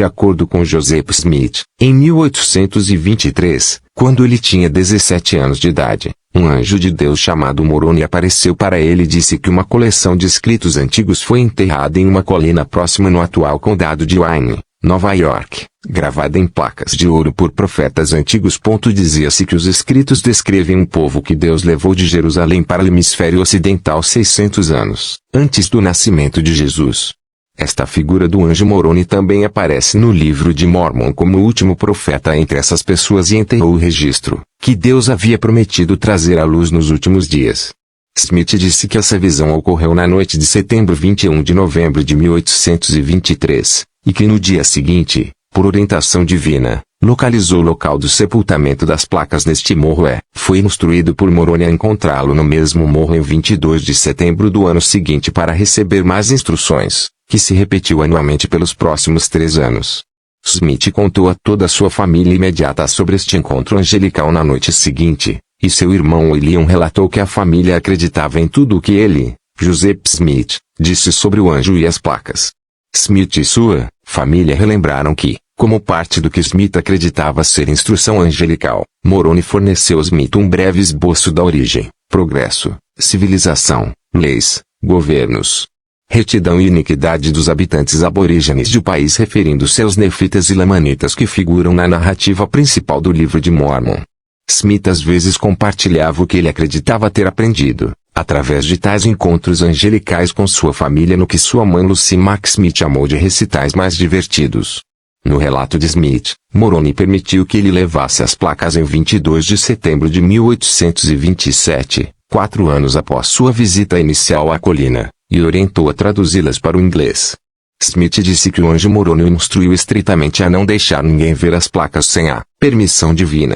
De acordo com Joseph Smith, em 1823, quando ele tinha 17 anos de idade, um anjo de Deus chamado Moroni apareceu para ele e disse que uma coleção de escritos antigos foi enterrada em uma colina próxima no atual condado de Wayne, Nova York, gravada em placas de ouro por profetas antigos. Dizia-se que os escritos descrevem um povo que Deus levou de Jerusalém para o hemisfério ocidental 600 anos antes do nascimento de Jesus. Esta figura do anjo Moroni também aparece no livro de Mórmon como o último profeta entre essas pessoas e enterrou o registro que Deus havia prometido trazer à luz nos últimos dias. Smith disse que essa visão ocorreu na noite de setembro 21 de novembro de 1823, e que no dia seguinte, por orientação divina, localizou o local do sepultamento das placas neste morro foi instruído por Moroni a encontrá-lo no mesmo morro em 22 de setembro do ano seguinte para receber mais instruções, que se repetiu anualmente pelos próximos 3 anos. Smith contou a toda a sua família imediata sobre este encontro angelical na noite seguinte, e seu irmão William relatou que a família acreditava em tudo o que ele, Joseph Smith, disse sobre o anjo e as placas. Smith e sua família relembraram que, como parte do que Smith acreditava ser instrução angelical, Moroni forneceu a Smith um breve esboço da origem, progresso, civilização, leis, governos, retidão e iniquidade dos habitantes aborígenes do país, referindo-se aos nefitas e lamanitas que figuram na narrativa principal do livro de Mórmon. Smith às vezes compartilhava o que ele acreditava ter aprendido, através de tais encontros angelicais com sua família, no que sua mãe Lucy Mack Smith chamou de recitais mais divertidos. No relato de Smith, Moroni permitiu que ele levasse as placas em 22 de setembro de 1827, 4 anos após sua visita inicial à colina, e orientou a traduzi-las para o inglês. Smith disse que o anjo Moroni o instruiu estritamente a não deixar ninguém ver as placas sem a permissão divina.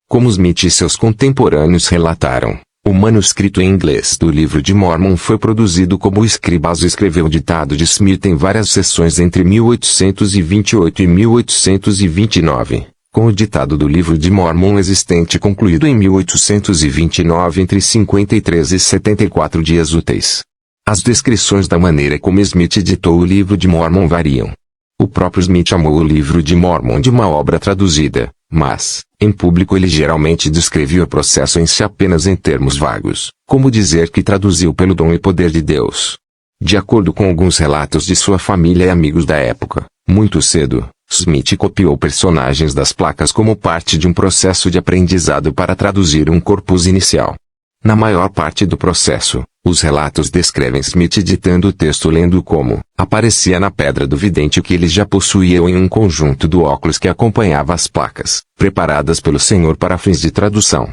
Como Smith e seus contemporâneos relataram, o manuscrito em inglês do livro de Mórmon foi produzido como o escribas escreveu o ditado de Smith em várias sessões entre 1828 e 1829, com o ditado do livro de Mórmon existente concluído em 1829 entre 53 e 74 dias úteis. As descrições da maneira como Smith ditou o livro de Mórmon variam. O próprio Smith chamou o livro de Mórmon de uma obra traduzida, mas, em público, ele geralmente descrevia o processo em si apenas em termos vagos, como dizer que traduziu pelo dom e poder de Deus. De acordo com alguns relatos de sua família e amigos da época, muito cedo, Smith copiou personagens das placas como parte de um processo de aprendizado para traduzir um corpus inicial. Na maior parte do processo, os relatos descrevem Smith ditando o texto lendo como aparecia na pedra do vidente que ele já possuía em um conjunto do óculos que acompanhava as placas, preparadas pelo Senhor para fins de tradução.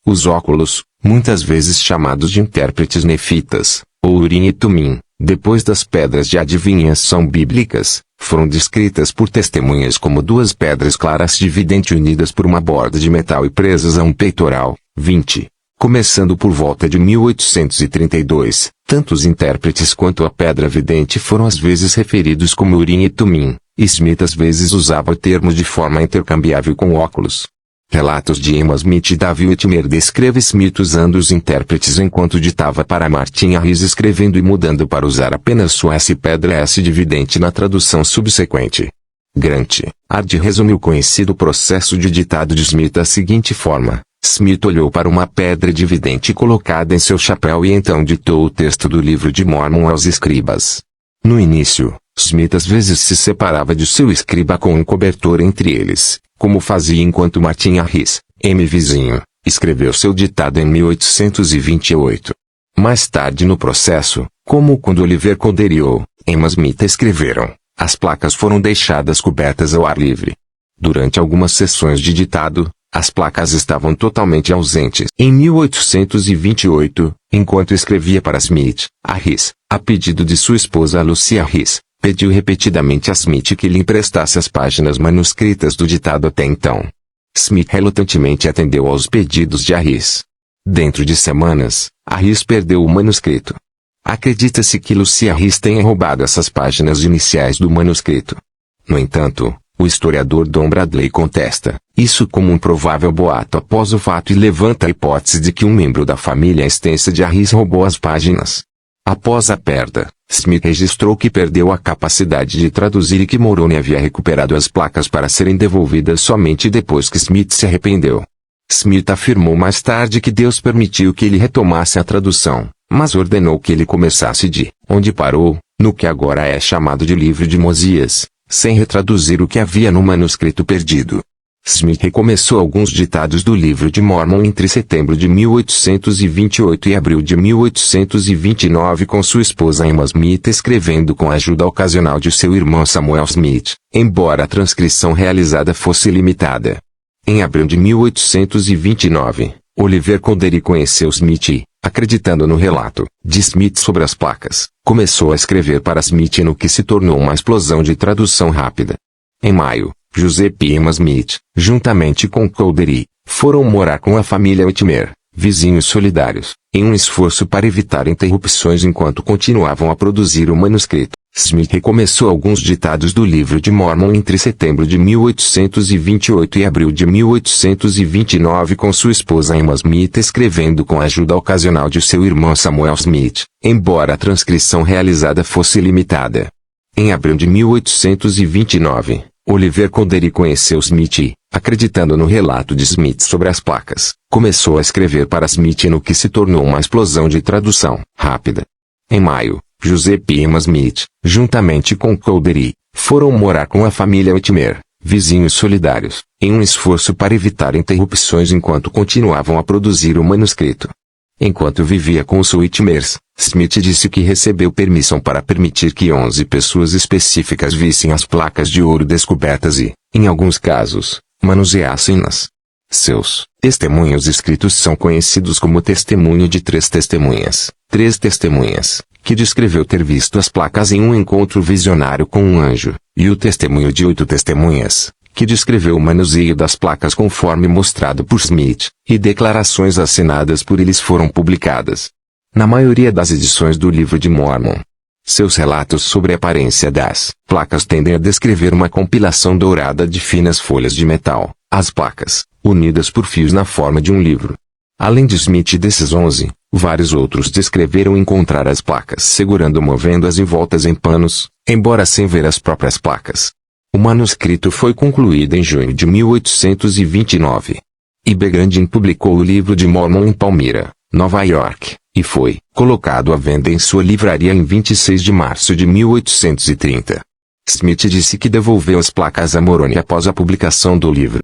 Os óculos, muitas vezes chamados de intérpretes nefitas, ou Urim e Tumim, depois das pedras de adivinhação bíblicas, foram descritas por testemunhas como 2 pedras claras de vidente unidas por uma borda de metal e presas a um peitoral. 20. Começando por volta de 1832, tanto os intérpretes quanto a pedra vidente foram às vezes referidos como Urim e Tumim, e Smith às vezes usava o termo de forma intercambiável com óculos. Relatos de Emma Smith e Davi Whitmer descreve Smith usando os intérpretes enquanto ditava para Martin Harris, escrevendo e mudando para usar apenas sua S pedra S de vidente na tradução subsequente. Grant Hard resumiu o conhecido processo de ditado de Smith da seguinte forma: Smith olhou para uma pedra de vidente colocada em seu chapéu e então ditou o texto do livro de Mórmon aos escribas. No início, Smith às vezes se separava de seu escriba com um cobertor entre eles, como fazia enquanto Martin Harris, vizinho, escreveu seu ditado em 1828. Mais tarde no processo, como quando Oliver Cowdery e Emma Smith escreveram, as placas foram deixadas cobertas ao ar livre. Durante algumas sessões de ditado, as placas estavam totalmente ausentes. Em 1828, enquanto escrevia para Smith, Harris, a pedido de sua esposa Lucy Harris, pediu repetidamente a Smith que lhe emprestasse as páginas manuscritas do ditado até então. Smith relutantemente atendeu aos pedidos de Harris. Dentro de semanas, Harris perdeu o manuscrito. Acredita-se que Lucy Harris tenha roubado essas páginas iniciais do manuscrito. No entanto, o historiador Don Bradley contesta isso como um provável boato após o fato e levanta a hipótese de que um membro da família extensa de Harris roubou as páginas. Após a perda, Smith registrou que perdeu a capacidade de traduzir e que Moroni havia recuperado as placas para serem devolvidas somente depois que Smith se arrependeu. Smith afirmou mais tarde que Deus permitiu que ele retomasse a tradução, mas ordenou que ele começasse de onde parou, no que agora é chamado de Livro de Mosias, sem retraduzir o que havia no manuscrito perdido. Smith recomeçou alguns ditados do Livro de Mórmon entre setembro de 1828 e abril de 1829 com sua esposa Emma Smith, escrevendo com a ajuda ocasional de seu irmão Samuel Smith, embora a transcrição realizada fosse limitada. Em abril de 1829, Oliver Cowdery conheceu Smith e, acreditando no relato de Smith sobre as placas, começou a escrever para Smith no que se tornou uma explosão de tradução rápida. Em maio, Joseph e Emma Smith, juntamente com Cowdery, foram morar com a família Whitmer, vizinhos solidários, em um esforço para evitar interrupções enquanto continuavam a produzir o manuscrito. Smith recomeçou alguns ditados do Livro de Mórmon entre setembro de 1828 e abril de 1829 com sua esposa Emma Smith, escrevendo com a ajuda ocasional de seu irmão Samuel Smith, embora a transcrição realizada fosse limitada. Em abril de 1829, Oliver Cowdery conheceu Smith e, acreditando no relato de Smith sobre as placas, começou a escrever para Smith no que se tornou uma explosão de tradução rápida. Em maio, Joseph e Emma Smith, juntamente com Cowdery, foram morar com a família Whitmer, vizinhos solidários, em um esforço para evitar interrupções enquanto continuavam a produzir o manuscrito. Enquanto vivia com os Whitmers, Smith disse que recebeu permissão para permitir que 11 pessoas específicas vissem as placas de ouro descobertas e, em alguns casos, manuseassem-nas. Seus testemunhos escritos são conhecidos como testemunho de 3 testemunhas, 3 testemunhas, que descreveu ter visto as placas em um encontro visionário com um anjo, e o testemunho de 8 testemunhas, que descreveu o manuseio das placas conforme mostrado por Smith, e declarações assinadas por eles foram publicadas na maioria das edições do Livro de Mórmon. Seus relatos sobre a aparência das placas tendem a descrever uma compilação dourada de finas folhas de metal, as placas, unidas por fios na forma de um livro. Além de Smith e desses 11, vários outros descreveram encontrar as placas segurando ou movendo-as envoltas em panos, embora sem ver as próprias placas. O manuscrito foi concluído em junho de 1829. I.B. Grandin publicou o Livro de Mórmon em Palmyra, Nova York, e foi colocado à venda em sua livraria em 26 de março de 1830. Smith disse que devolveu as placas a Moroni após a publicação do livro.